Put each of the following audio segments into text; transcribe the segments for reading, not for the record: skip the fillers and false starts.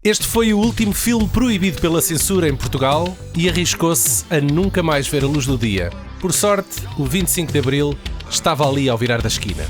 Este foi o último filme proibido pela censura em Portugal e arriscou-se a nunca mais ver a luz do dia. Por sorte, o 25 de Abril estava ali ao virar da esquina.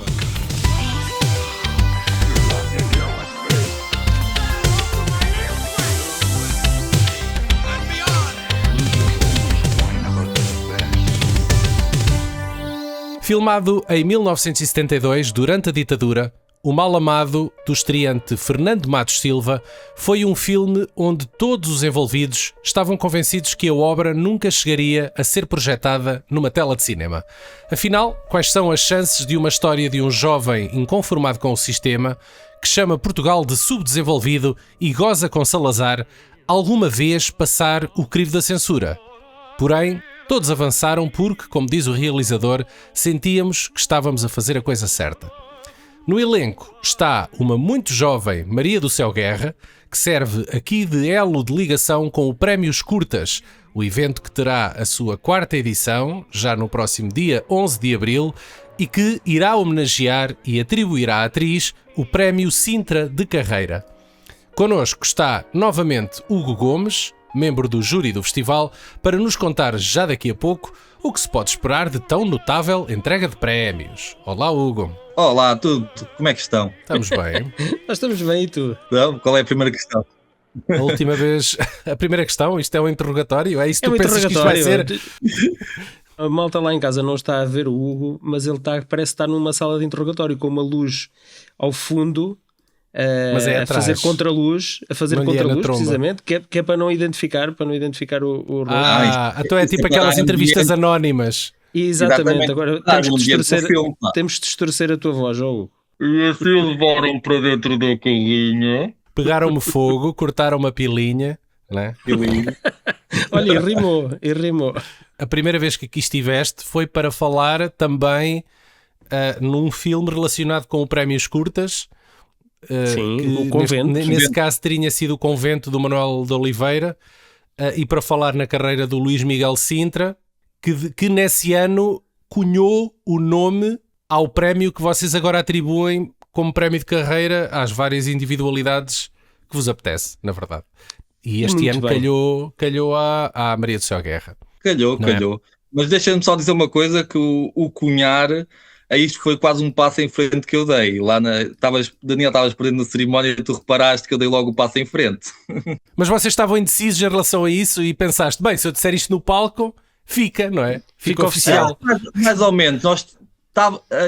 Filmado em 1972, durante a ditadura, O Mal Amado, do estreante Fernando Matos Silva, foi um filme onde todos os envolvidos estavam convencidos que a obra nunca chegaria a ser projetada numa tela de cinema. Afinal, quais são as chances de uma história de um jovem inconformado com o sistema, que chama Portugal de subdesenvolvido e goza com Salazar, alguma vez passar o crivo da censura? Porém, todos avançaram porque, como diz o realizador, sentíamos que estávamos a fazer a coisa certa. No elenco está uma muito jovem Maria do Céu Guerra, que serve aqui de elo de ligação com o Prémios Curtas, o evento que terá a sua 4ª edição, já no próximo dia 11 de abril, e que irá homenagear e atribuir à atriz o Prémio Sintra de Carreira. Connosco está novamente Hugo Gomes, membro do júri do festival, para nos contar já daqui a pouco o que se pode esperar de tão notável entrega de prémios. Olá, Hugo. Olá, tudo. Como é que estão? Estamos bem. Nós estamos bem, e tu? Não? Qual é a primeira questão? A última vez... A primeira questão, isto é um interrogatório? É isso que tu pensas que isto vai ser? A malta lá em casa não está a ver o Hugo, mas ele parece estar numa sala de interrogatório com uma luz ao fundo... Mas é a fazer contraluz, precisamente, que é para não identificar o rosto. Então é tipo aquelas entrevistas anónimas. Exatamente. Agora temos de distorcer a tua voz, Hugo. E assim levaram para dentro da calinha. Pegaram-me fogo, cortaram-me a pilinha, né? Olha, e rimou. A primeira vez que aqui estiveste foi para falar também num filme relacionado com o Prémios Curtas. Sim, o Convento. Nesse caso teria sido o Convento do Manuel de Oliveira, e para falar na carreira do Luís Miguel Sintra, que nesse ano cunhou o nome ao prémio que vocês agora atribuem como prémio de carreira às várias individualidades que vos apetece, na verdade. E este ano calhou à Maria do Céu Guerra. Calhou. Mas deixa-me só dizer uma coisa, que o cunhar... Isto foi quase um passo em frente que eu dei. Daniel, estavas presente na cerimónia e tu reparaste que eu dei logo o passo em frente. Mas vocês estavam indecisos em relação a isso e pensaste, bem, se eu disser isto no palco, fica, não é? Fica oficial. Mais ou menos. Nós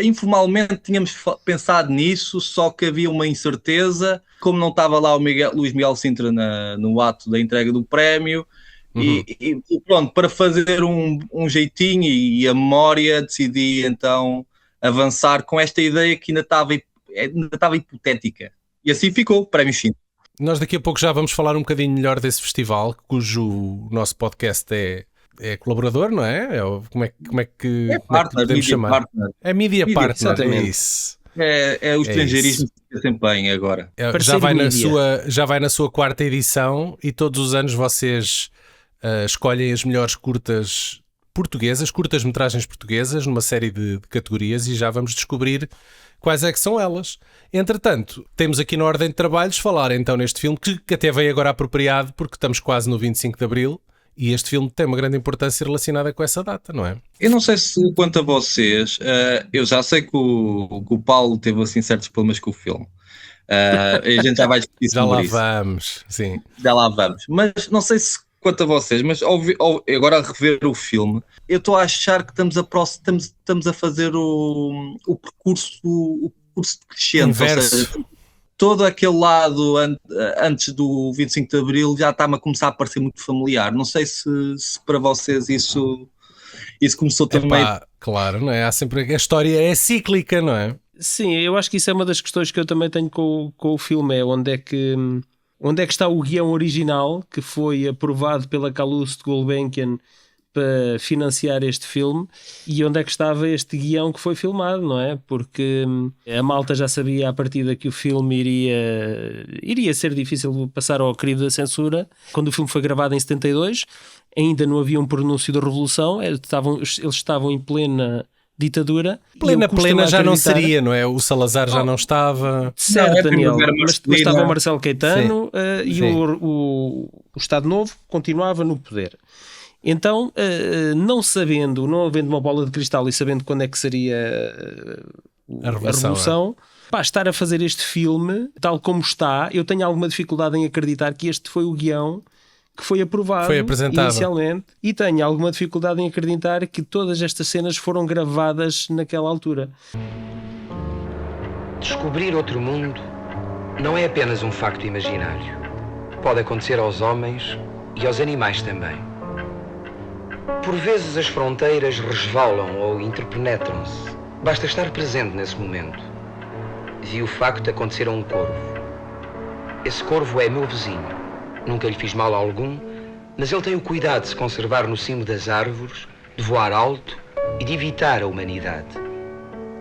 informalmente tínhamos pensado nisso, só que havia uma incerteza. Como não estava lá o Luís Miguel Sintra no ato da entrega do prémio, e pronto, para fazer um jeitinho e a memória, decidi então... avançar com esta ideia que ainda estava hipotética. E assim ficou, Prémio Sintra. Nós daqui a pouco já vamos falar um bocadinho melhor desse festival, cujo nosso podcast é colaborador, não é? Como é que podemos chamar? Partner. É Media Partner, exatamente. Isso. É o estrangeirismo que se bem agora. Já vai na sua 4ª edição e todos os anos vocês escolhem as melhores curtas portuguesas, curtas-metragens portuguesas, numa série de categorias, e já vamos descobrir quais é que são elas. Entretanto, temos aqui na ordem de trabalhos falar então neste filme, que até veio agora apropriado, porque estamos quase no 25 de Abril, e este filme tem uma grande importância relacionada com essa data, não é? Eu não sei se quanto a vocês, eu já sei que o Paulo teve assim certos problemas com o filme. A gente já vai discutir sobre isso. Já lá vamos. Mas não sei se quanto a vocês, mas agora a rever o filme, eu estou a achar que estamos a fazer o percurso crescente. Inverso. Ou seja, todo aquele lado antes do 25 de Abril já está-me a começar a parecer muito familiar. Não sei se para vocês isso começou também... Claro, não é? Há sempre... A história é cíclica, não é? Sim, eu acho que isso é uma das questões que eu também tenho com o filme, é onde é que está o guião original que foi aprovado pela Calouste Gulbenkian para financiar este filme, e onde é que estava este guião que foi filmado, não é? Porque a malta já sabia à partida que o filme iria ser difícil passar ao crivo da censura. Quando o filme foi gravado em 72, ainda não havia um pronúncio da Revolução, eles estavam em plena ditadura. Plena, E eu custa-me já não acreditar- seria, não é? O Salazar já não estava. Certo, Não, é Daniel, Primavera mas Marcelina. estava o Marcelo Caetano e sim. o Estado Novo continuava no poder. Então, não havendo uma bola de cristal e sabendo quando é que seria A revolução, pá, estar a fazer este filme, tal como está, eu tenho alguma dificuldade em acreditar que este foi o guião que foi aprovado Foi apresentado. inicialmente, e tenho alguma dificuldade em acreditar que todas estas cenas foram gravadas naquela altura. Descobrir outro mundo não é apenas um facto imaginário. Pode acontecer aos homens e aos animais também. Por vezes as fronteiras resvalam ou interpenetram-se. Basta estar presente nesse momento. Vi o facto de acontecer a um corvo. Esse corvo é meu vizinho. Nunca lhe fiz mal algum, mas ele tem o cuidado de se conservar no cimo das árvores, de voar alto e de evitar a humanidade.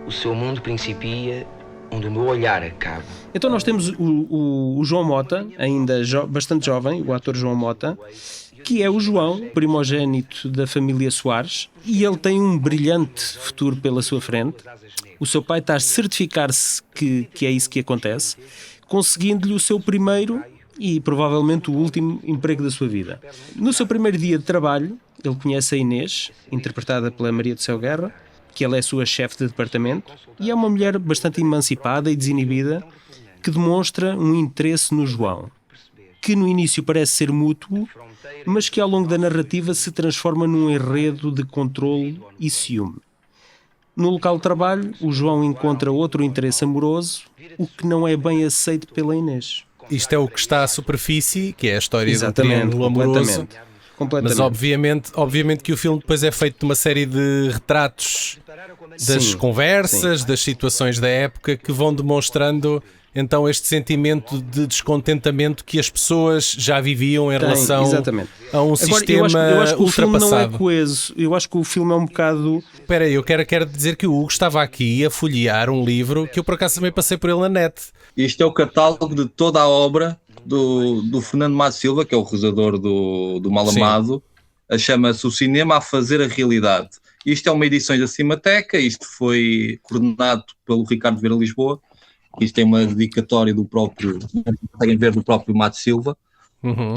O seu mundo principia onde o meu olhar acaba. Então nós temos o João Mota, ainda bastante jovem, o ator João Mota, que é o João, primogénito da família Soares, e ele tem um brilhante futuro pela sua frente. O seu pai está a certificar-se que é isso que acontece, conseguindo-lhe o seu primeiro e provavelmente o último emprego da sua vida. No seu primeiro dia de trabalho, ele conhece a Inês, interpretada pela Maria do Céu Guerra, que ela é a sua chefe de departamento, e é uma mulher bastante emancipada e desinibida, que demonstra um interesse no João, que no início parece ser mútuo, mas que ao longo da narrativa se transforma num enredo de controle e ciúme. No local de trabalho, o João encontra outro interesse amoroso, o que não é bem aceito pela Inês. Isto é o que está à superfície, que é a história do triângulo amoroso. Completamente. Mas obviamente que o filme depois é feito de uma série de retratos das Sim, conversas, das situações da época, que vão demonstrando então este sentimento de descontentamento que as pessoas já viviam em relação exatamente. a um sistema eu acho que o filme não é ultrapassado. coeso. Eu acho que o filme é um bocado... Espera aí, eu quero dizer que o Hugo estava aqui a folhear um livro que eu por acaso também passei por ele na net. Isto é o catálogo de toda a obra do Fernando Matos Silva, que é o realizador do Mal Amado. Chama-se O Cinema a Fazer a Realidade. Isto é uma edição da Cinemateca, isto foi coordenado pelo Ricardo Vera Lisboa. Isto é uma dedicatória do próprio, conseguem ver, do próprio Matos Silva. Uhum.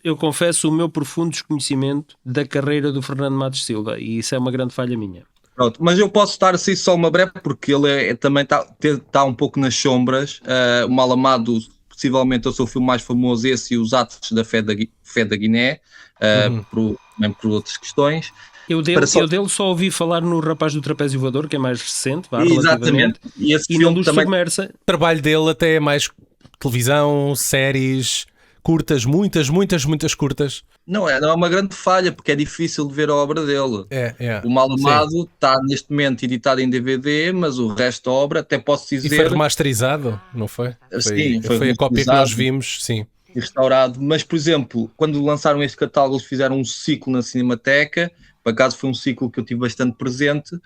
Eu confesso o meu profundo desconhecimento da carreira do Fernando Matos Silva, e isso é uma grande falha minha. Pronto, mas eu posso dar assim só uma breve, porque ele também está um pouco nas sombras. O Mal Amado, possivelmente, é o seu filme mais famoso, esse e Os Atos da Fé da Guiné, mesmo por outras questões. Eu dele só ouvi falar no Rapaz do Trapézio Voador, que é mais recente, Exatamente. E não dos Submersa. O trabalho dele até é mais televisão, séries curtas, muitas curtas. Não é uma grande falha, porque é difícil de ver a obra dele. O Mal Amado está neste momento editado em DVD, mas o resto da obra, até posso dizer... E foi remasterizado, não foi? Sim, foi a cópia que nós vimos, sim. E restaurado. Mas, por exemplo, quando lançaram este catálogo, eles fizeram um ciclo na Cinemateca. Por acaso foi um ciclo que eu tive bastante presente.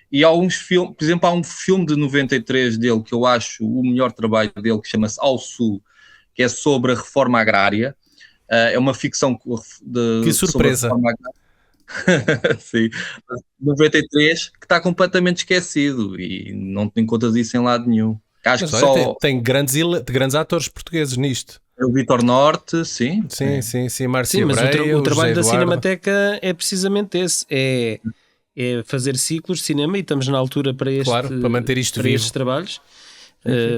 E há alguns filmes, por exemplo, há um filme de 93 dele que eu acho o melhor trabalho dele, que chama-se Ao Sul, que é sobre a reforma agrária. É uma ficção que surpresa. Sobre a reforma agrária. Sim. 93, que está completamente esquecido e não te encontras isso em lado nenhum. Acho que só tem grandes atores portugueses nisto. O Vitor Norte, sim. Sim, Márcio mas Breia, o trabalho José da Eduardo. Cinemateca é precisamente esse. É fazer ciclos de cinema, e estamos na altura para para manter isto vivo. Estes trabalhos.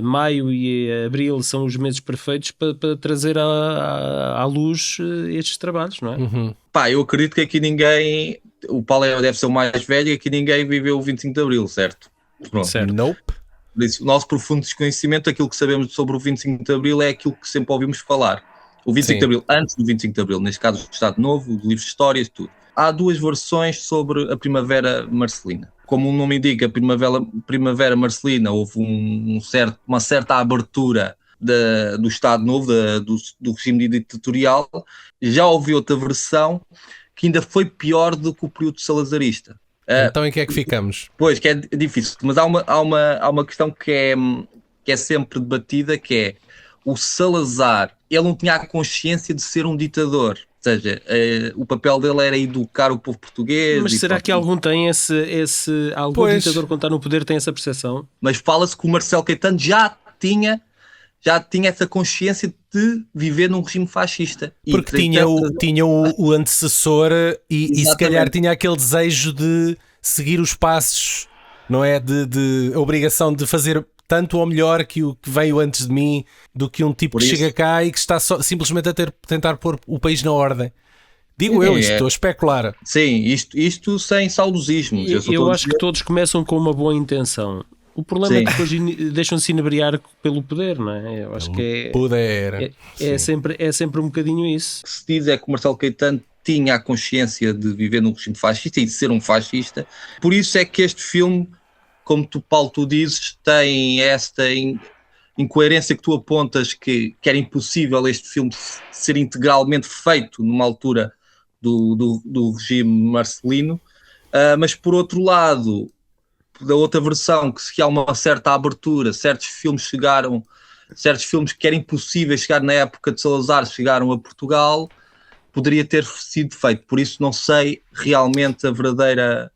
Maio e abril são os meses perfeitos para trazer à luz estes trabalhos, não é? Uhum. Pá, eu acredito que aqui ninguém, o Paulo deve ser o mais velho, e aqui ninguém viveu o 25 de Abril, certo? Pronto. Certo. Nope. Por isso, o nosso profundo desconhecimento, aquilo que sabemos sobre o 25 de Abril é aquilo que sempre ouvimos falar. O 25 de Abril, antes do 25 de Abril, neste caso o Estado Novo, o livro de histórias, tudo. Há duas versões sobre a Primavera Marcelina. Como o nome indica, a Primavera Marcelina, houve uma certa abertura do Estado Novo, do regime ditatorial. Já houve outra versão que ainda foi pior do que o período salazarista. Então em que é que ficamos? Pois, que é difícil, mas há uma questão que é sempre debatida, que é o Salazar, ele não tinha a consciência de ser um ditador. seja, o papel dele era educar o povo português. Mas será que algum tem algum ditador quando está no poder tem essa percepção? Mas fala-se que o Marcelo Caetano já tinha essa consciência de viver num regime fascista. Porque tinha o antecessor e se calhar tinha aquele desejo de seguir os passos, não é? De a obrigação de fazer tanto ou melhor que o que veio antes de mim, do que um tipo que chega cá e que está simplesmente a tentar pôr o país na ordem. Digo eu, estou a especular. Sim, isto sem saudosismos. Eu acho que todos começam com uma boa intenção. O problema é que depois deixam-se inebriar pelo poder, não é? Eu acho que é sempre um bocadinho isso. O que se diz é que o Marcelo Caetano tinha a consciência de viver num regime fascista e de ser um fascista. Por isso é que este filme, como Paulo, tu dizes, tem esta incoerência que tu apontas, que era impossível este filme ser integralmente feito numa altura do regime marcelino, mas por outro lado, da outra versão, que se há uma certa abertura, certos filmes que eram impossíveis chegar na época de Salazar, chegaram a Portugal, poderia ter sido feito. Por isso não sei realmente a verdadeira...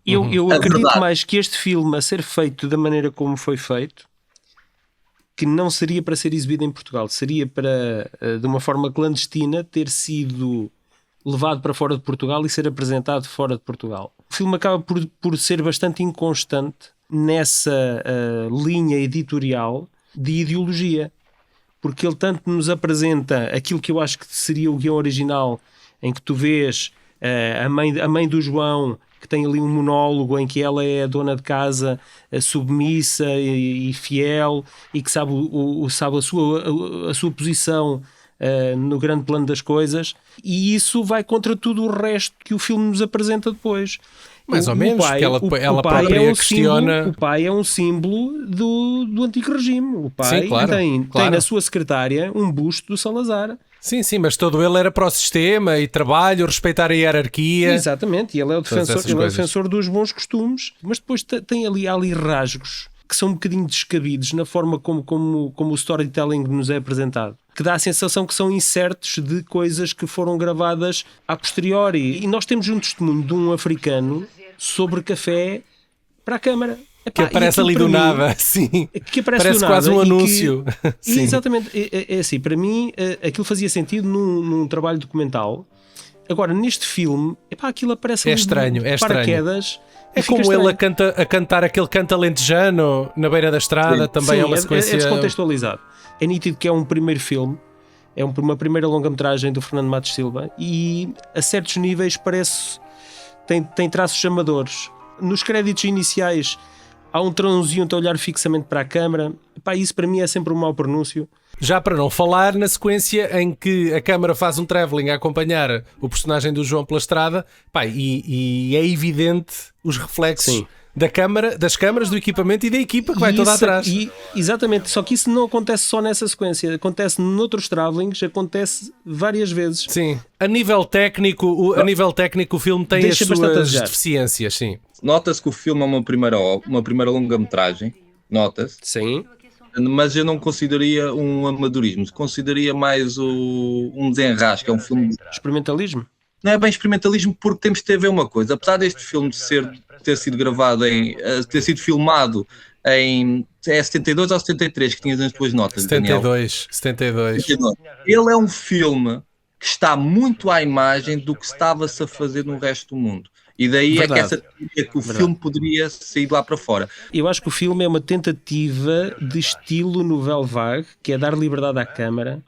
Eu acredito mais que este filme, a ser feito da maneira como foi feito, que não seria para ser exibido em Portugal, seria para, de uma forma clandestina, ter sido levado para fora de Portugal e ser apresentado fora de Portugal. O filme acaba por ser bastante inconstante nessa linha editorial de ideologia, porque ele tanto nos apresenta aquilo que eu acho que seria o guião original, em que tu vês a mãe do João, que tem ali um monólogo em que ela é a dona de casa, submissa e fiel, e que sabe a sua posição no grande plano das coisas, e isso vai contra tudo o resto que o filme nos apresenta depois. Mais ou menos, porque ela própria questiona... O pai é um símbolo do antigo regime. O pai tem na sua secretária um busto do Salazar. Sim, mas todo ele era para o sistema e trabalho, respeitar a hierarquia. Exatamente, e ele é o defensor dos bons costumes, mas depois tem ali rasgos que são um bocadinho descabidos na forma como o storytelling nos é apresentado, que dá a sensação que são insertos de coisas que foram gravadas a posteriori. E nós temos um testemunho de um africano sobre café para a Câmara. Que aparece ali do nada, sim. Que aparece do nada, quase um anúncio. Sim. Exatamente. É assim, para mim, aquilo fazia sentido num trabalho documental. Agora, neste filme, aquilo aparece ali de paraquedas. É como ele a cantar aquele canto alentejano na beira da estrada, também é uma sequência... É descontextualizado. É nítido que é um primeiro filme, é uma primeira longa-metragem do Fernando Matos Silva, e a certos níveis tem traços chamadores. Nos créditos iniciais há um transeunte a olhar fixamente para a câmara. Isso para mim é sempre um mau pronúncio. Já para não falar na sequência em que a câmara faz um travelling a acompanhar o personagem do João pela estrada, e é evidente os reflexos das câmaras, do equipamento e da equipa que vai toda atrás. Exatamente, só que isso não acontece só nessa sequência, acontece noutros travellings, acontece várias vezes. Sim, a nível técnico o filme tem as suas deficiências, sim. Nota-se que o filme é uma primeira longa-metragem, nota-se. Sim. Mas eu não consideraria um amadorismo, consideraria mais um desenrasque, é um filme... Experimentalismo? Não é bem experimentalismo, porque temos de ver uma coisa, apesar deste filme ter sido gravado ter sido filmado em 72 ou 73, que tinhas nas tuas notas, 72. Ele é um filme que está muito à imagem do que estava-se a fazer no resto do mundo. E daí que o filme poderia sair lá para fora. Eu acho que o filme é uma tentativa de estilo nouvelle vague, que é dar liberdade à câmara,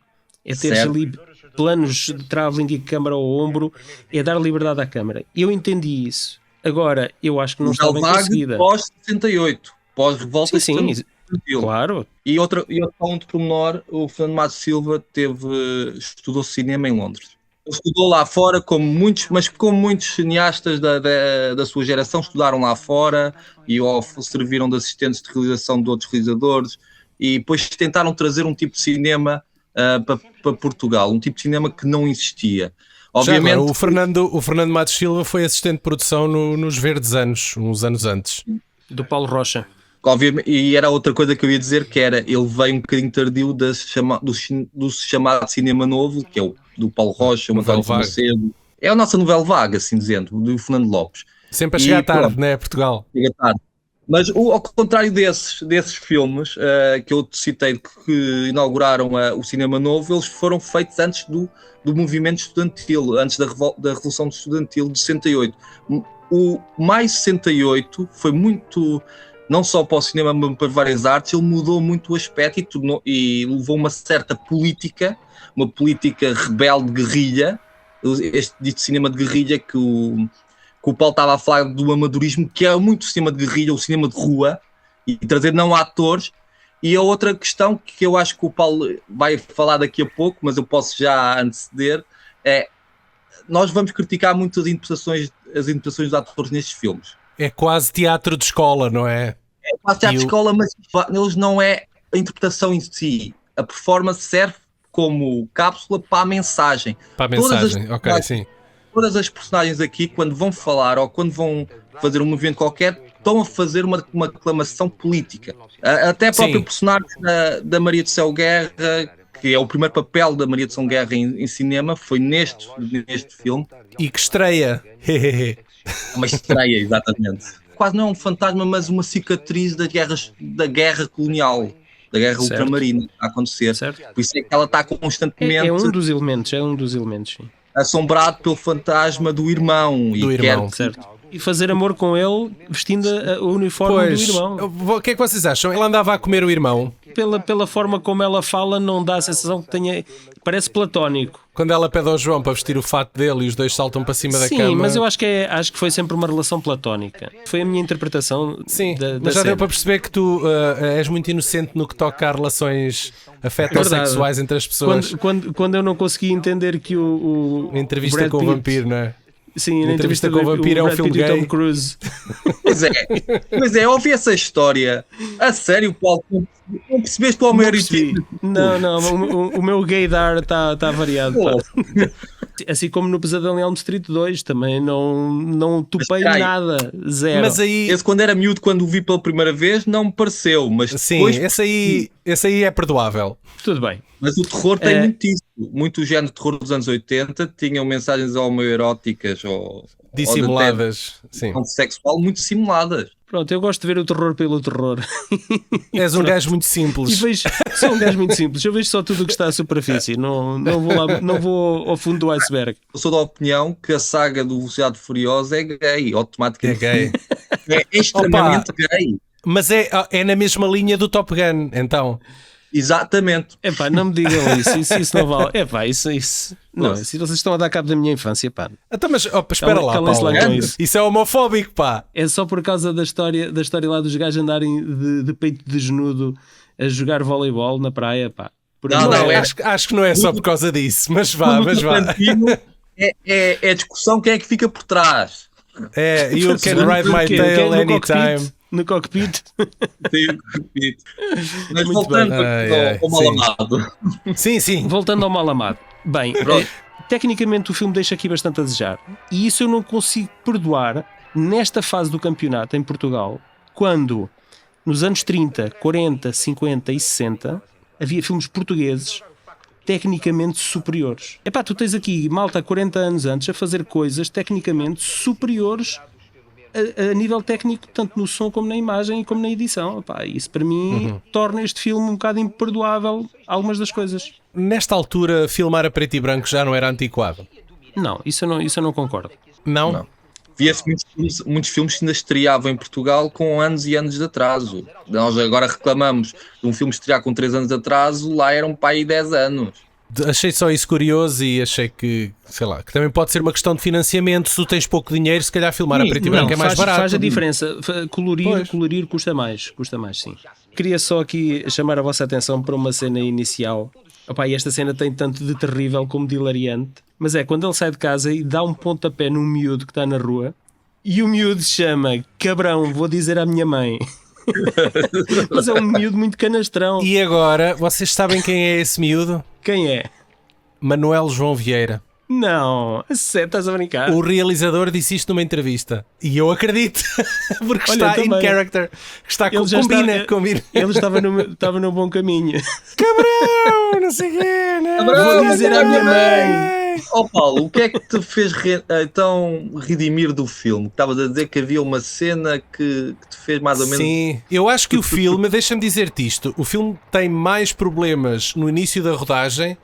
é ter ali planos de travelling e câmara ao ombro, é dar liberdade à câmara. Eu entendi isso. Agora, eu acho que não está bem conseguida. Pós-68, pós-revolta. Sim, claro. E outro ponto pormenor, o Fernando Matos Silva estudou cinema em Londres. Ele estudou lá fora, como muitos cineastas da sua geração estudaram lá fora e serviram de assistentes de realização de outros realizadores, e depois tentaram trazer um tipo de cinema para Portugal, um tipo de cinema que não existia. Obviamente, o Fernando Matos Silva foi assistente de produção nos Verdes Anos, uns anos antes. Do Paulo Rocha. Obviamente, e era outra coisa que eu ia dizer, que era, ele veio um bocadinho tardio do chamado cinema novo, que é do Paulo Rocha, o António Novela vaga. Macedo. É a nossa novela vaga, assim dizendo, do Fernando Lopes. Sempre a chegar E, tarde, pronto. né, Portugal? Chega tarde. Mas ao contrário desses filmes que eu te citei que inauguraram o cinema novo, eles foram feitos antes do movimento estudantil, antes da Revolução Estudantil de 68. O Maio 68 foi muito, não só para o cinema, mas para várias artes, ele mudou muito o aspecto e levou uma certa política, uma política rebelde, guerrilha, este dito cinema de guerrilha que o Paulo estava a falar do amadorismo, que é muito o cinema de guerrilha, o cinema de rua, e trazer não atores. E a outra questão que eu acho que o Paulo vai falar daqui a pouco, mas eu posso já anteceder, é nós vamos criticar muito as interpretações dos atores nestes filmes. É quase teatro de escola, não é? É quase teatro de escola, mas eles não é a interpretação em si. A performance serve como cápsula para a mensagem. Para a mensagem, ok, sim. Todas as personagens aqui, quando vão falar ou quando vão fazer um movimento qualquer, estão a fazer uma reclamação política. Até a própria personagem da Maria do Céu Guerra, que é o primeiro papel da Maria do Céu Guerra em cinema, foi neste filme. E que estreia. Uma estreia, exatamente. Quase não é um fantasma, mas uma cicatriz da guerra colonial, da guerra ultramarina a acontecer. Certo. Por isso é que ela está constantemente... É um dos elementos, sim. Assombrado pelo fantasma do irmão. Certo. E fazer amor com ele vestindo o uniforme do irmão. O que é que vocês acham? Ele andava a comer o irmão? Pela forma como ela fala, não dá a sensação que tenha... Parece platónico. Quando ela pede ao João para vestir o fato dele e os dois saltam para cima da cama... Sim, mas eu acho que foi sempre uma relação platónica. Foi a minha interpretação. Sim, da mas já cena. deu para perceber que tu és muito inocente no que toca a relações afeto-sexuais entre as pessoas. Quando eu não consegui entender que o Entrevista Brad com Pitt, o vampiro, não é? Sim, na Entrevista com o do vampiro é um Brad filme Pitt e gay. Tom Cruise. Pois é, eu ouvi essa história. A sério, Paulo, não percebeste o Homero e Não, o meu gaydar está variado. Assim como no Pesadelo em Elm Street 2, também não topei nada, zero. Mas aí... Esse quando era miúdo, quando o vi pela primeira vez, não me pareceu. Mas Sim, depois, esse aí é perdoável. Tudo bem. Mas o terror tem muito isso. Muito o género de terror dos anos 80 tinham mensagens homoeróticas ou dissimuladas. Sim. Sexual muito simuladas. Pronto, eu gosto de ver o terror pelo terror. És um gajo muito simples. Sou um gajo muito simples. Eu vejo só tudo o que está à superfície. Não vou ao fundo do iceberg. Eu sou da opinião que a saga do Velocidade Furiosa é gay, automaticamente. É gay. É extremamente gay. Mas é na mesma linha do Top Gun, então. Exatamente. Epá, não me digam isso não vale. Epá, isso. Não, se vocês estão a dar cabo da minha infância, pá. Então, mas espera lá, Calem-se Paulo. lá com isso. Isso é homofóbico, pá. É só por causa da história lá dos gajos andarem de peito desnudo a jogar voleibol na praia, pá. Acho que não é só por causa disso, mas vá. É a discussão quem é que fica por trás. É, you can ride my tail anytime. No cockpit. Mas voltando ao mal amado. Sim. Voltando ao mal amado. Bem, tecnicamente o filme deixa aqui bastante a desejar. E isso eu não consigo perdoar nesta fase do campeonato em Portugal, quando nos anos 30, 40, 50 e 60 havia filmes portugueses tecnicamente superiores. Epá, tu tens aqui malta 40 anos antes a fazer coisas tecnicamente superiores a nível técnico, tanto no som como na imagem e como na edição. Epá, isso para mim torna este filme um bocado imperdoável algumas das coisas. Nesta altura, filmar a preto e branco já não era antiquado? Não, isso eu não concordo. Não? Via-se muitos filmes que ainda estreavam em Portugal com anos e anos de atraso. Nós agora reclamamos de um filme estrear com 3 anos de atraso, lá eram para aí 10 anos. Achei só isso curioso e achei que, sei lá, que também pode ser uma questão de financiamento. Se tu tens pouco dinheiro, se calhar filmar a preto e branco é mais barato. Faz a diferença. Colorir custa mais, sim. Queria só aqui chamar a vossa atenção para uma cena inicial. Opa, e esta cena tem tanto de terrível como de hilariante. Mas é quando ele sai de casa e dá um pontapé num miúdo que está na rua e o miúdo se chama Cabrão, vou dizer à minha mãe. Mas é um miúdo muito canastrão. E agora, vocês sabem quem é esse miúdo? Quem é? Manuel João Vieira. Não, estás a brincar. O realizador disse isto numa entrevista. E eu acredito, porque Olha, está in também. character. Está Ele já combina. Ele estava no bom caminho. Cabrão, não sei o quê, né? Cabrão, Vou dizer à minha mãe. Ó Paulo, o que é que te fez então redimir do filme? Estavas a dizer que havia uma cena que te fez mais ou menos... Sim, eu acho que o filme, deixa-me dizer-te isto, o filme tem mais problemas no início da rodagem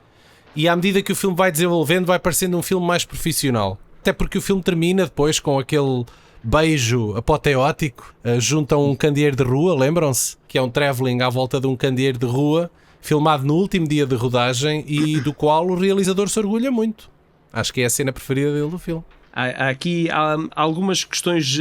e à medida que o filme vai desenvolvendo vai parecendo um filme mais profissional. Até porque o filme termina depois com aquele beijo apoteótico, junto a um candeeiro de rua, lembram-se? Que é um travelling à volta de um candeeiro de rua, filmado no último dia de rodagem e do qual o realizador se orgulha muito. Acho que é a cena preferida dele do filme. Há algumas questões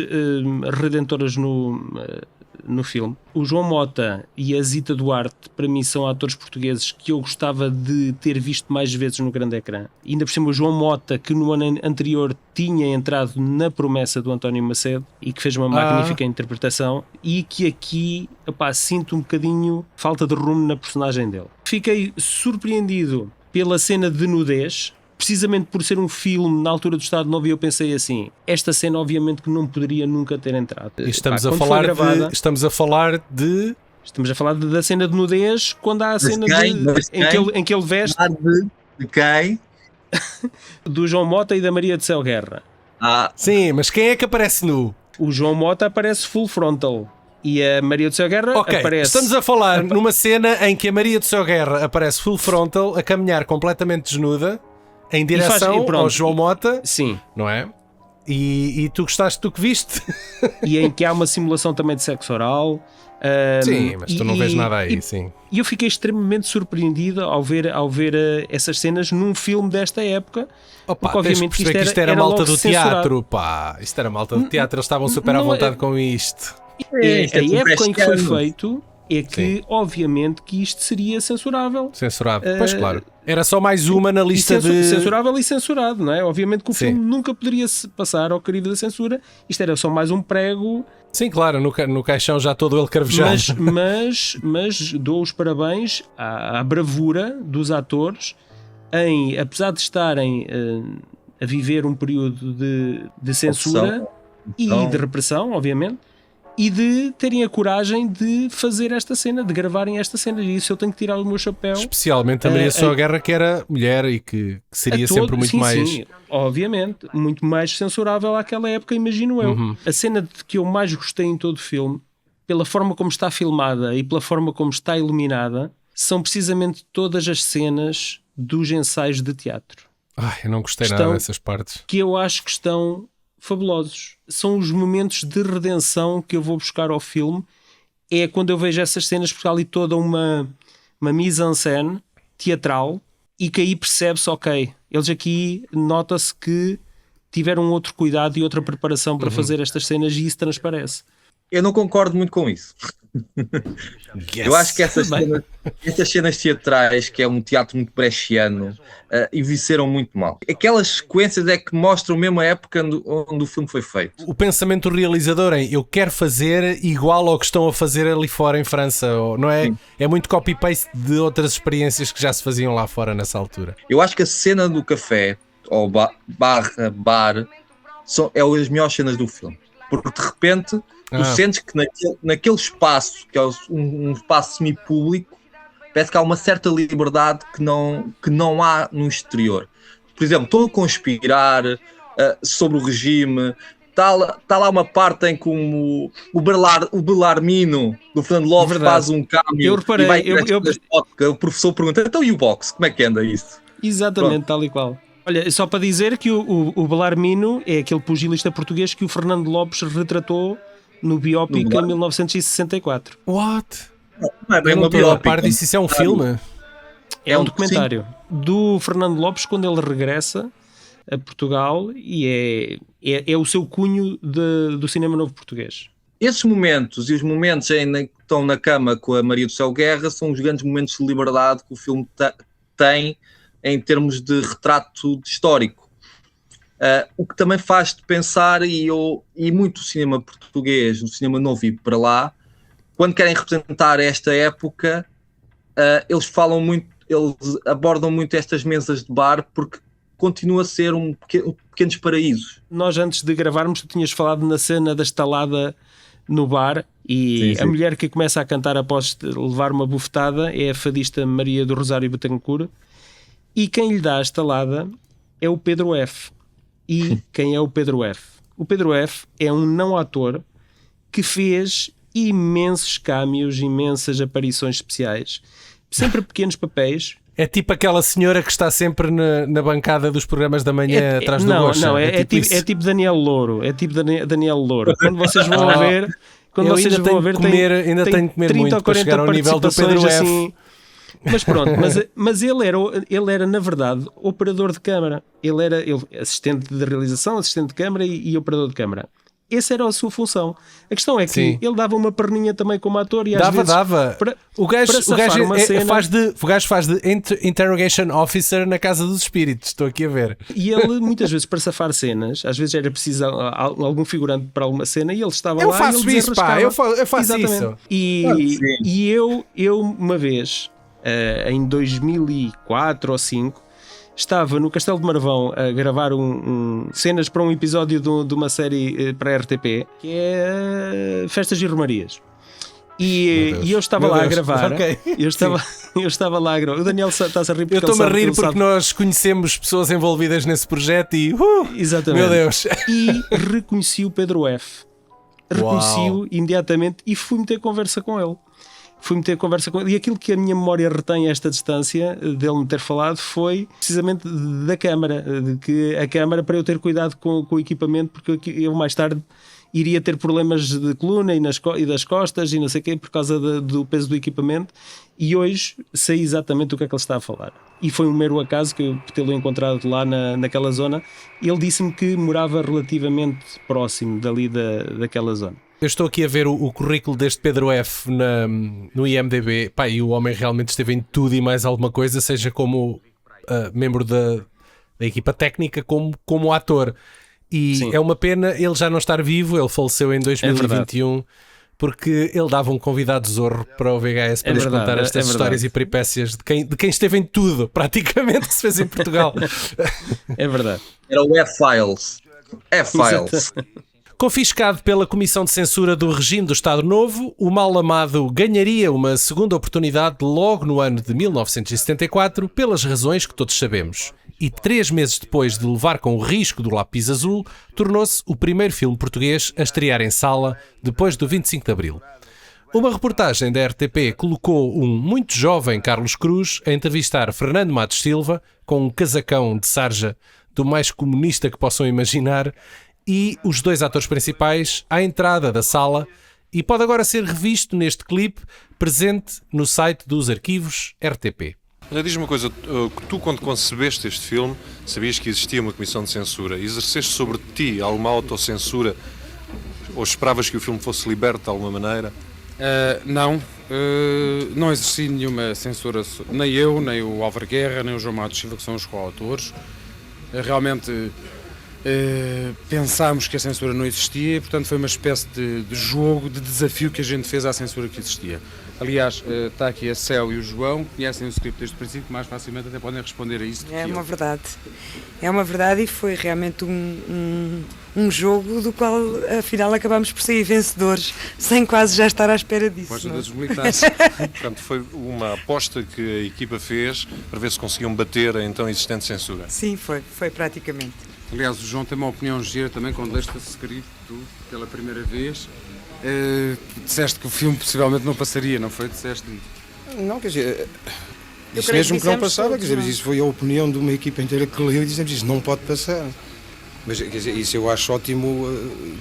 redentoras no filme. O João Mota e a Zita Duarte, para mim, são atores portugueses que eu gostava de ter visto mais vezes no grande ecrã. E ainda por cima o João Mota, que no ano anterior tinha entrado na promessa do António Macedo e que fez uma magnífica interpretação, e que aqui, sinto um bocadinho falta de rumo na personagem dele. Fiquei surpreendido pela cena de nudez, precisamente por ser um filme na altura do Estado Novo, e eu pensei assim, esta cena obviamente que não poderia nunca ter entrado. E estamos a falar da cena de nudez, quando há a cena em que ele veste De quem? do João Mota e da Maria de Céu Guerra. Sim, mas quem é que aparece nu? O João Mota aparece full frontal e a Maria de Céu Guerra aparece... Estamos a falar numa cena em que a Maria de Céu Guerra aparece full frontal, a caminhar completamente desnuda, em direção ao João Mota. Sim. Não é? E tu gostaste do que viste? E em que há uma simulação também de sexo oral. Sim, mas tu não vês nada aí, sim. E eu fiquei extremamente surpreendido ao ver essas cenas num filme desta época. Porque obviamente isto era malta do teatro, pá. Isto era malta do teatro, eles estavam super à vontade com isto. A época em que foi feito é que, obviamente, que isto seria censurável. Pois claro. Era só mais uma na lista de... Censurável e censurado, não é? Obviamente que o filme nunca poderia se passar ao crivo da censura. Isto era só mais um prego. Sim, claro, no caixão já todo ele carvejado. Mas dou os parabéns à bravura dos atores em, apesar de estarem a viver um período de censura e de repressão, obviamente, e de terem a coragem de fazer esta cena, de gravarem esta cena. E isso eu tenho que tirar o meu chapéu. Especialmente a Maria Só Guerra, que era mulher e que seria sempre muito mais... Sim, obviamente, muito mais censurável àquela época, imagino eu. A cena que eu mais gostei em todo o filme, pela forma como está filmada e pela forma como está iluminada, são precisamente todas as cenas dos ensaios de teatro. Eu não gostei nada dessas partes. Que eu acho que estão fabulosos. São os momentos de redenção que eu vou buscar ao filme. É quando eu vejo essas cenas, porque há ali toda uma mise-en-scène teatral, e que aí percebe-se, ok, eles aqui nota-se que tiveram outro cuidado e outra preparação para fazer estas cenas, e isso transparece. Eu não concordo muito com isso. Eu acho que essas cenas teatrais, que é um teatro muito brechiano, envelheceram muito mal. Aquelas sequências é que mostram mesmo a época onde o filme foi feito. O pensamento do realizador em eu quero fazer igual ao que estão a fazer ali fora em França, não é? Sim. É muito copy-paste de outras experiências que já se faziam lá fora nessa altura. Eu acho que a cena do café, ou bar, é as melhores cenas do filme. Porque de repente... Tu sentes que naquele espaço, que é um espaço semi-público, parece que há uma certa liberdade que não há no exterior. Por exemplo, estão a conspirar sobre o regime. Está lá uma parte em que o Belarmino do Fernando Lopes faz um câmbio. Eu reparei, e vai o professor pergunta, então e o boxe? Como é que anda isso? Exatamente, pronto. Tal e qual. Olha, só para dizer que o Belarmino é aquele pugilista português que o Fernando Lopes retratou no biopic em 1964. What? Não é bem uma biopic. Isso é um filme? É um documentário do Fernando Lopes quando ele regressa a Portugal, e é o seu cunho do cinema novo português. Esses momentos e os momentos ainda que estão na cama com a Maria do Céu Guerra são os grandes momentos de liberdade que o filme tem em termos de retrato histórico. O que também faz-te pensar, e muito o cinema português, o cinema novo e para lá, quando querem representar esta época, eles abordam muito estas mesas de bar, porque continua a ser pequenos paraísos. Nós, antes de gravarmos, tu tinhas falado na cena da estalada no bar, e sim. A mulher que começa a cantar após levar uma bufetada é a fadista Maria do Rosário Betancourt, e quem lhe dá a estalada é o Pedro F. E quem é o Pedro F? O Pedro F é um não ator que fez imensos cameos, imensas aparições especiais, sempre pequenos papéis. É tipo aquela senhora que está sempre na bancada dos programas da manhã atrás do Gocha. Não, é tipo Daniel Louro. É tipo Daniel Louro. Quando vocês vão a ver... Quando vocês ainda vão a ver, ainda tenho que comer 30 muito ou 40 para chegar ao nível do Pedro F. Assim. Mas pronto, mas ele era, na verdade, operador de câmara. Ele era assistente de realização, assistente de câmara e operador de câmara. Essa era a sua função. A questão é que ele dava uma perninha também como ator e às vezes... Dava. O gajo faz de interrogation officer na Casa dos Espíritos, estou aqui a ver. E ele, muitas vezes, para safar cenas, às vezes era preciso algum figurante para alguma cena e ele estava lá e ele faço isso, pá, eu faço Exatamente. Isso. E eu, uma vez, em 2004 ou 2005, estava no Castelo de Marvão a gravar cenas para um episódio de uma série para a RTP, que é Festas e Romarias. E eu estava lá a gravar. Okay. Eu estava lá a gravar. O Daniel está-se a rir porque eu estou-me a rir porque nós conhecemos pessoas envolvidas nesse projeto e... Exatamente. Meu Deus. E reconheci o Pedro F. Reconheci-o imediatamente e fui meter conversa com ele. E aquilo que a minha memória retém a esta distância dele me ter falado foi precisamente da câmara, de que a câmara, para eu ter cuidado com o equipamento, porque eu mais tarde iria ter problemas de coluna e das costas e não sei o quê por causa do peso do equipamento, e hoje sei exatamente o que é que ele está a falar. E foi um mero acaso que eu tê-lo encontrado lá naquela zona. Ele disse-me que morava relativamente próximo dali daquela zona. Eu estou aqui a ver o currículo deste Pedro F no IMDb. Pá, e o homem realmente esteve em tudo e mais alguma coisa, seja como membro da equipa técnica, como ator. E sim, é uma pena ele já não estar vivo. Ele faleceu em 2021 porque ele dava um convidado zorro para o VHS para nos contar estas histórias e peripécias de quem esteve em tudo, praticamente, que se fez em Portugal. É verdade. Era o F-Files. F-Files. Confiscado pela Comissão de Censura do Regime do Estado Novo, o Mal Amado ganharia uma segunda oportunidade logo no ano de 1974, pelas razões que todos sabemos. E 3 meses depois de levar com o risco do lápis azul, tornou-se o primeiro filme português a estrear em sala depois do 25 de Abril. Uma reportagem da RTP colocou um muito jovem Carlos Cruz a entrevistar Fernando Matos Silva, com um casacão de sarja do mais comunista que possam imaginar, e os 2 atores principais à entrada da sala, e pode agora ser revisto neste clipe presente no site dos arquivos RTP. Olha, diz-me uma coisa, tu quando concebeste este filme sabias que existia uma comissão de censura, exerceste sobre ti alguma autocensura ou esperavas que o filme fosse liberto de alguma maneira? Não exerci nenhuma censura, nem eu, nem o Álvaro Guerra, nem o João Matos Silva, que são os coautores. Realmente pensámos que a censura não existia e, portanto, foi uma espécie de jogo, de desafio que a gente fez à censura que existia. Aliás, está aqui a Céu e o João, conhecem o script desde o princípio, mais facilmente até podem responder a isso. É uma verdade e foi realmente um jogo do qual, afinal, acabámos por sair vencedores, sem quase já estar à espera disso. Aposta dos militares. Portanto, foi uma aposta que a equipa fez para ver se conseguiam bater a então existente censura. Sim, foi praticamente. Aliás, o João tem uma opinião gira também quando leste esse script, tu, pela primeira vez. Disseste que o filme possivelmente não passaria, não foi? Disseste-me. Não, quer dizer, isso mesmo que não passava, quer dizer, isso foi a opinião de uma equipa inteira que leu e dizemos isso não pode passar. Mas quer dizer, isso eu acho ótimo,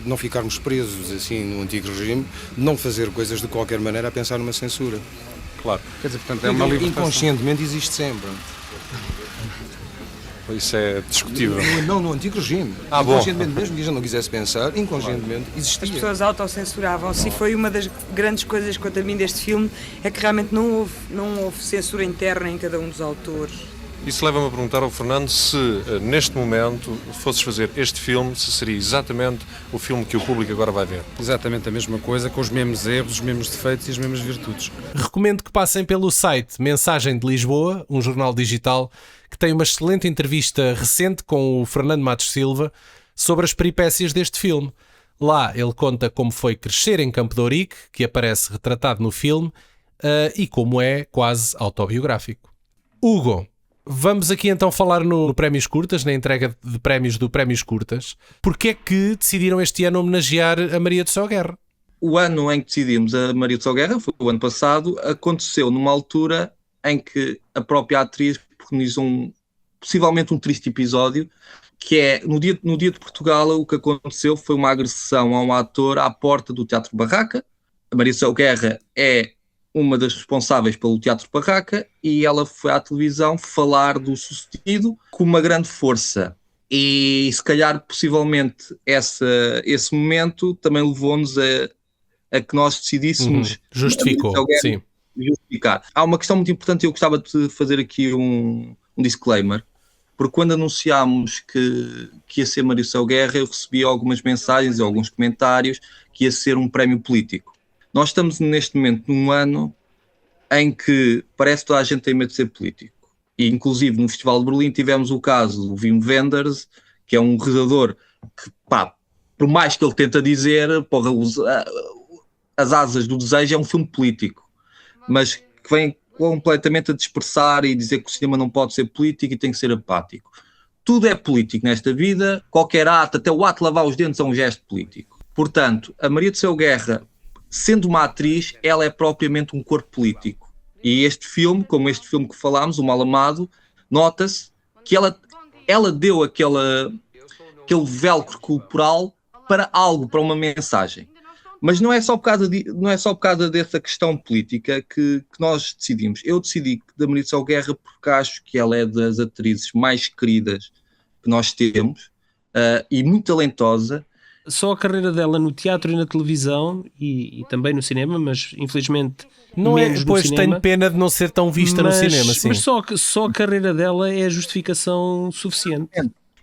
não ficarmos presos assim no antigo regime, não fazer coisas de qualquer maneira a pensar numa censura. Claro. Quer dizer, portanto, é uma libertação. Inconscientemente existe sempre. Isso é discutível. Não, no antigo regime. Inconscientemente, mesmo que a gente não quisesse pensar, inconscientemente existia. As pessoas autocensuravam-se e foi uma das grandes coisas quanto a mim deste filme, é que realmente não houve censura interna em cada um dos autores. Isso leva-me a perguntar ao Fernando se, neste momento, fosses fazer este filme, se seria exatamente o filme que o público agora vai ver. Exatamente a mesma coisa, com os mesmos erros, os mesmos defeitos e as mesmas virtudes. Recomendo que passem pelo site Mensagem de Lisboa, um jornal digital, que tem uma excelente entrevista recente com o Fernando Matos Silva sobre as peripécias deste filme. Lá ele conta como foi crescer em Campo de Ourique, que aparece retratado no filme, e como é quase autobiográfico. Hugo, vamos aqui então falar no Prémios Curtas, na entrega de prémios do Prémios Curtas. Porquê é que decidiram este ano homenagear a Maria do Céu Guerra? O ano em que decidimos a Maria do Céu Guerra, foi o ano passado, aconteceu numa altura em que a própria atriz protagonizou possivelmente um triste episódio, que é, no dia de Portugal, o que aconteceu foi uma agressão a um ator à porta do Teatro Barraca. A Maria do Céu Guerra é uma das responsáveis pelo Teatro Barraca e ela foi à televisão falar do sucedido com uma grande força. E se calhar, possivelmente, esse momento também levou-nos a que nós decidíssemos... Justificou, sim. Justificar. Há uma questão muito importante e eu gostava de fazer aqui um disclaimer, porque quando anunciámos que ia ser Maria do Céu Guerra, eu recebi algumas mensagens e alguns comentários que ia ser um prémio político. Nós estamos neste momento num ano em que parece que toda a gente tem medo de ser político. E inclusive no Festival de Berlim tivemos o caso do Wim Wenders, que é um realizador que, por mais que ele tenta dizer, As Asas do Desejo é um filme político, mas que vem completamente a dispersar e dizer que o cinema não pode ser político e tem que ser apático. Tudo é político nesta vida, qualquer ato, até o ato de lavar os dentes é um gesto político. Portanto, a Maria do Céu Guerra, sendo uma atriz, ela é propriamente um corpo político. E este filme, como este filme que falámos, O Mal Amado, nota-se que ela deu aquele velcro corporal para algo, para uma mensagem. Mas não é só por causa dessa questão política que nós decidimos. Eu decidi da Maria do Céu Guerra porque acho que ela é das atrizes mais queridas que nós temos e muito talentosa. Só a carreira dela no teatro e na televisão e também no cinema, mas infelizmente não menos é, pois no cinema. Tenho pena de não ser tão vista no cinema. Sim. Mas só a carreira dela é a justificação suficiente.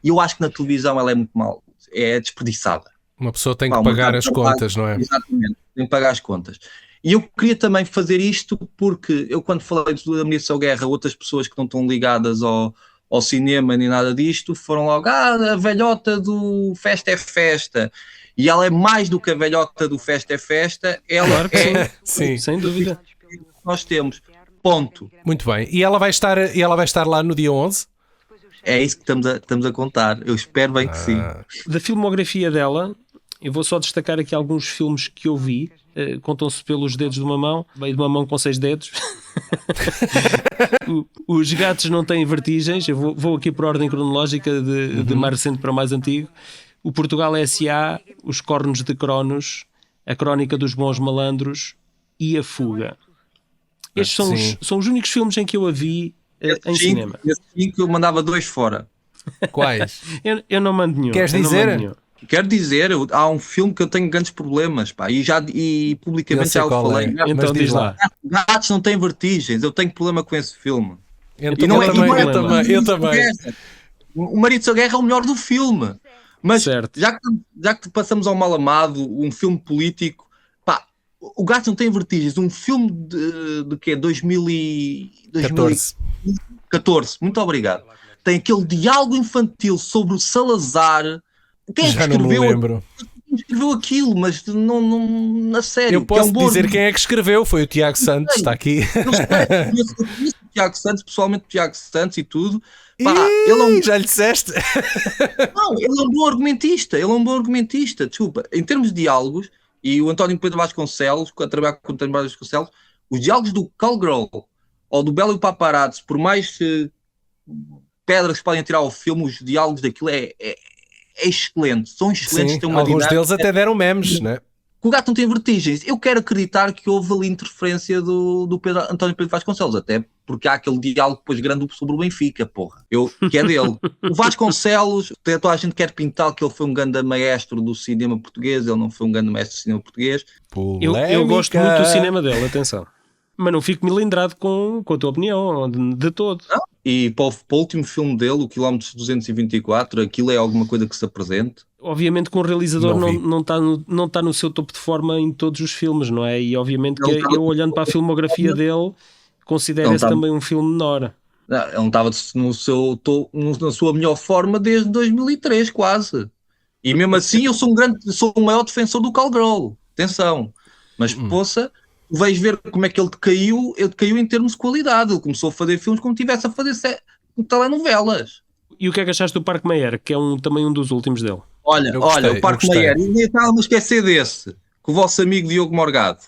E eu acho que na televisão ela é muito mal, é desperdiçada. Uma pessoa tem que pagar as contas, não é? Exatamente, tem que pagar as contas. E eu queria também fazer isto porque eu, quando falei da Maria do Céu Guerra, outras pessoas que não estão ligadas ao cinema nem nada disto, foram logo, a velhota do Festa é Festa. E ela é mais do que a velhota do Festa é Festa, ela claro que é... sim, sem dúvida. Nós temos, ponto. Muito bem. E ela vai estar lá no dia 11? É isso que estamos a contar. Eu espero bem que sim. Da filmografia dela, eu vou só destacar aqui alguns filmes que eu vi. Contam-se pelos dedos de uma mão, meio de uma mão com 6 dedos. Os Gatos Não Têm Vertigens. Eu vou aqui por ordem cronológica de mais recente para mais antigo. O Portugal S.A., Os Cornos de Cronos, A Crónica dos Bons Malandros e A Fuga. Estes são os únicos filmes em que eu a vi em cinema. Esses 5 eu mandava 2 fora. Quais? Eu não mando nenhum. Queres dizer? Quero dizer, há um filme que eu tenho grandes problemas, e publicamente já o falei. Então diz lá. Gatos Não Têm Vertigens, eu tenho problema com esse filme. Eu também. O Maria do Céu Guerra é o melhor do filme. Mas certo. já que passamos ao Mal Amado, um filme político, o Gatos Não Têm Vertigens, um filme de quê? 2014. Muito obrigado. Tem aquele diálogo infantil sobre o Salazar. Quem é que escreveu? Não me lembro. Escreveu aquilo, mas não na série. Eu posso dizer quem é que escreveu, foi o Tiago Santos, está aqui. Eu conheço o Tiago Santos, pessoalmente o Tiago Santos e tudo. Ele já lhe disseste? Não, ele é um bom argumentista, desculpa. Em termos de diálogos, e o António Pedro Vasconcelos, a trabalhar com o António Pedro Vasconcelos, os diálogos do Call Girl ou do Belo e o Paparazzi, por mais pedras que podem tirar ao filme, os diálogos daquilo é excelente, são excelentes. Sim, alguns deles até deram memes, né? O Gato Não Tem Vertigens. Eu quero acreditar que houve ali interferência do António Pedro Vasconcelos, até porque há aquele diálogo depois grande sobre o Benfica, que é dele. O Vasconcelos, toda a gente quer pintar que ele foi um grande maestro do cinema português, ele não foi um grande maestro do cinema português. Eu gosto muito do cinema dele, atenção. Mas não fico melindrado com a tua opinião, de todo. E para o último filme dele, o Quilómetro 224, aquilo é alguma coisa que se apresente? Obviamente que um realizador Não vi. não tá no seu topo de forma em todos os filmes, não é? E obviamente que eu olhando para a filmografia dele, considero Não esse tá. também um filme menor. Não, ele não estava na sua melhor forma desde 2003, quase. E mesmo assim, eu sou o maior defensor do Cowgirl. Atenção. Mas, poça, vais ver como é que ele decaiu em termos de qualidade. Ele começou a fazer filmes como se estivesse a fazer telenovelas. E o que é que achaste do Parque Meyer, que é também um dos últimos dele? Olha, Eu gostei, o Parque eu gostei. Meyer, e nem estava a esquecer desse, com o vosso amigo Diogo Morgado.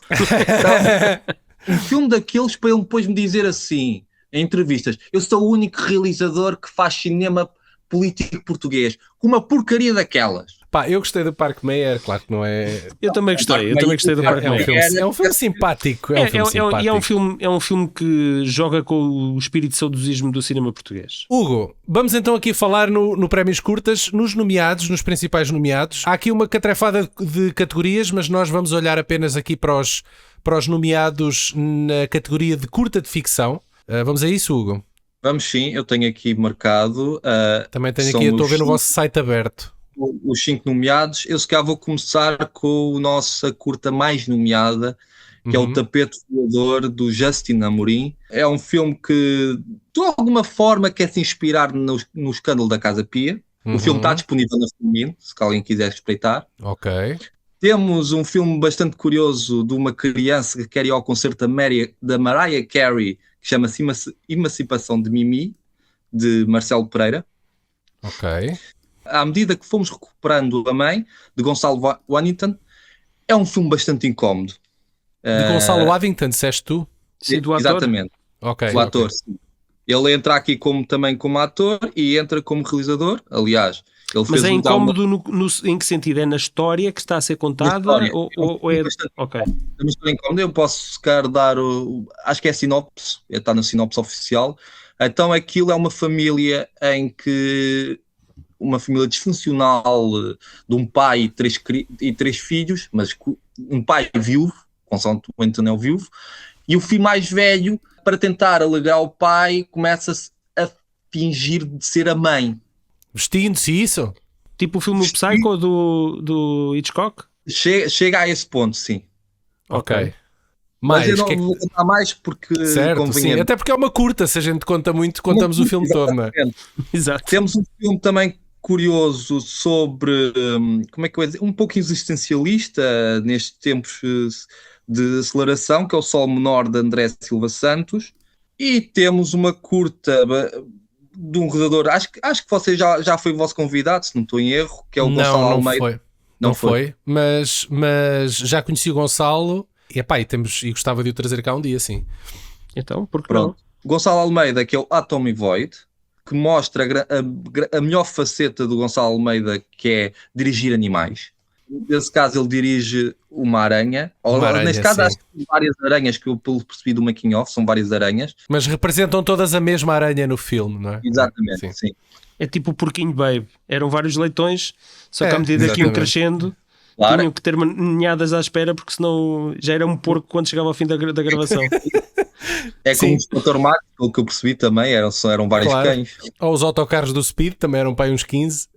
Um filme daqueles para ele depois me dizer assim, em entrevistas, eu sou o único realizador que faz cinema político português, com uma porcaria daquelas. Pá, eu gostei do Parque Meyer, claro que não é. Eu também gostei do Parque É um Meyer. filme, é um filme simpático. É um filme simpático. E é um filme que joga com o espírito de saudosismo do cinema português. Hugo, vamos então aqui falar no Prémios Curtas, nos nomeados, nos principais nomeados. Há aqui uma catrefada de categorias, mas nós vamos olhar apenas aqui para os nomeados na categoria de curta de ficção. Vamos a isso, Hugo? Vamos sim, eu tenho aqui marcado. Também tenho são aqui, eu estou a ver no os vosso site aberto. Os 5 nomeados. Eu se calhar vou começar com a nossa curta mais nomeada, que é o Tapete Voador, do Justin Amorim. É um filme que, de alguma forma, quer se inspirar no escândalo da Casa Pia. O filme está disponível na Filmin, se alguém quiser espreitar. Ok. Temos um filme bastante curioso de uma criança que quer ir ao concerto da Mariah Carey, que chama-se Emancipação de Mimi, de Marcelo Pereira. Ok. À medida que fomos recuperando a mãe, de Gonçalo Waddington, é um filme bastante incómodo. De Gonçalo Waddington, disseste tu? Sim, do ator? Exatamente, Ok. o ator. Sim. Ele entra aqui também como ator e entra como realizador. Aliás, ele fez Mas é incómodo em que sentido? É na história que está a ser contada? Ou é... Ok. Uma história incómoda, eu posso sequer dar acho que é a sinopse, está na sinopse oficial. Então aquilo é uma família em que uma família disfuncional de um pai e três filhos, mas um pai viúvo, Gonçalo Waddington é o viúvo, e o filho mais velho, para tentar alegrar o pai, começa-se a fingir de ser a mãe. Vestindo-se isso? Tipo o filme Psycho do Hitchcock? Chega a esse ponto, sim. Ok. Mas eu não vou contar mais porque certo, sim. Até porque é uma curta, se a gente conta muito, contamos o filme todo, não é? Exato. Temos um filme também curioso sobre, como é que eu ia dizer, um pouco existencialista nestes tempos de aceleração, que é o Sol Menor, de André Silva Santos. E temos uma curta de um realizador, acho que você já foi o vosso convidado, se não estou em erro, que é o Gonçalo Almeida. Não foi, mas já conheci o Gonçalo e gostava de o trazer cá um dia, sim. Então, por que não? Gonçalo Almeida, que é o Atomic Void, que mostra a melhor faceta do Gonçalo Almeida, que é dirigir animais. Nesse caso ele dirige uma aranha. Neste caso acho que são várias aranhas, que eu percebi do making of, são várias aranhas. Mas representam todas a mesma aranha no filme, não é? Exatamente, sim. É tipo o Porquinho Babe. Eram vários leitões, só que à medida que iam crescendo, tinham que ter ninhadas à espera, porque senão já era um porco quando chegava ao fim da gravação. É como o Dr. Max, pelo que eu percebi também, eram vários cães. Ou os autocarros do Speed, também eram para aí uns 15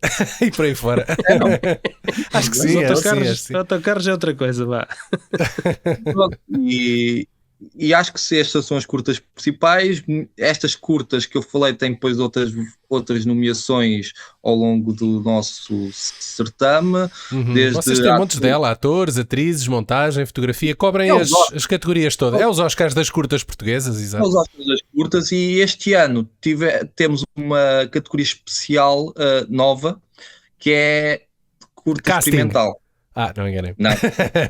e por aí fora. Acho que sim, os autocarros é outra coisa, vá. E acho que se estas são as curtas principais. Estas curtas que eu falei têm depois outras nomeações ao longo do nosso certame. Vocês têm montes dela, atores, atrizes, montagem, fotografia, cobrem as categorias todas. É os Oscars das curtas portuguesas, exato. É os Oscars das curtas, e este ano temos uma categoria especial nova, que é curta casting experimental. Não enganei. Não.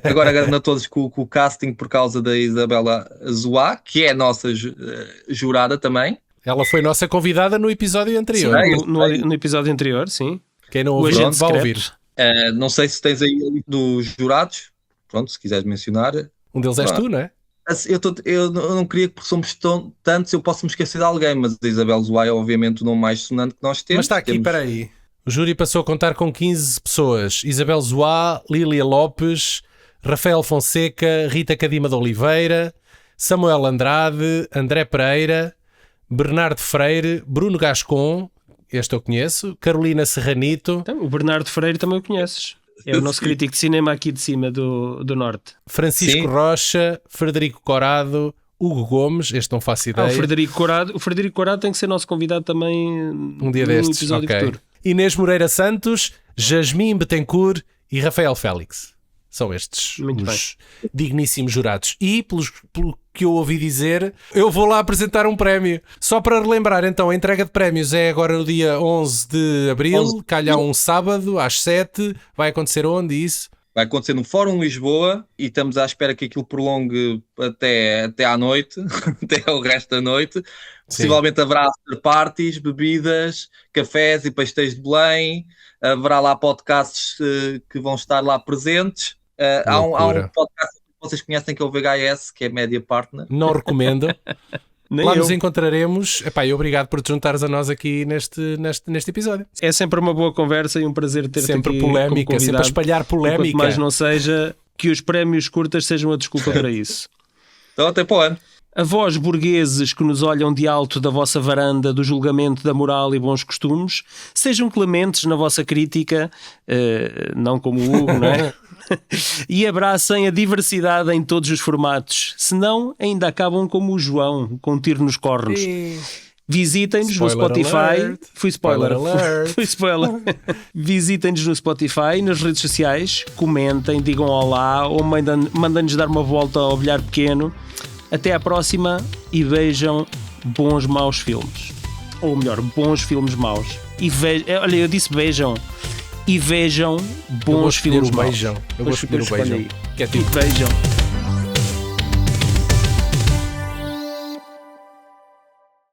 Agora agradando a todos com o casting por causa da Isabela Zoá, que é a nossa jurada também. Ela foi nossa convidada no episódio anterior. No episódio anterior, sim. Quem não ouviu, vai ouvir. Não sei se tens aí dos jurados. Pronto, se quiseres mencionar. Um deles és tu, não é? Eu não queria, porque somos tantos, eu posso me esquecer de alguém, mas a Isabel Zoá é obviamente o nome mais sonante que nós temos. Mas está aqui, espera aí. O júri passou a contar com 15 pessoas: Isabel Zoá, Lília Lopes, Rafael Fonseca, Rita Cadima de Oliveira, Samuel Andrade, André Pereira, Bernardo Freire, Bruno Gascon, este eu conheço, Carolina Serranito. Então, o Bernardo Freire também o conheces. É o nosso crítico de cinema aqui de cima do Norte. Francisco Rocha, Frederico Corado, Hugo Gomes, este não faço ideia. O Frederico Corado tem que ser nosso convidado também um dia destes. Episódio futuro. Inês Moreira Santos, Jasmine Betancourt e Rafael Félix. São estes os digníssimos jurados. E, pelo que eu ouvi dizer, eu vou lá apresentar um prémio. Só para relembrar, então, a entrega de prémios é agora no dia 11 de Abril, calha um sábado, às 7. Vai acontecer onde isso? Vai acontecer no Fórum Lisboa e estamos à espera que aquilo prolongue até à noite, até o resto da noite. Possivelmente haverá after parties, bebidas, cafés e pastéis de Belém. Haverá lá podcasts que vão estar lá presentes. Há um podcast que vocês conhecem que é o VHS, que é Media Partner. Não recomendo. Lá eu. Nos encontraremos. Epá, e obrigado por te juntares a nós aqui neste episódio. É sempre uma boa conversa e um prazer ter-te sempre aqui polémica, como sempre a espalhar polémica. Quanto mais não seja, que os prémios curtas sejam a desculpa para isso. Então até para o ano. A vós, burgueses que nos olham de alto da vossa varanda do julgamento da moral e bons costumes, sejam clementes na vossa crítica, não como o Hugo, não é? E abracem a diversidade em todos os formatos, senão ainda acabam como o João, com um tiro nos cornos. Visitem-nos no Spotify. Alert. Fui spoiler. Alert. Fui spoiler. Visitem-nos no Spotify, nas redes sociais, comentem, digam olá ou mandem-nos dar uma volta ao bilhar pequeno. Até à próxima e vejam bons maus filmes. Ou melhor, bons filmes maus. Olha, eu disse vejam. E vejam bons filmes maus. Eu vou escolher o beijão. Que é tipo... Vejam.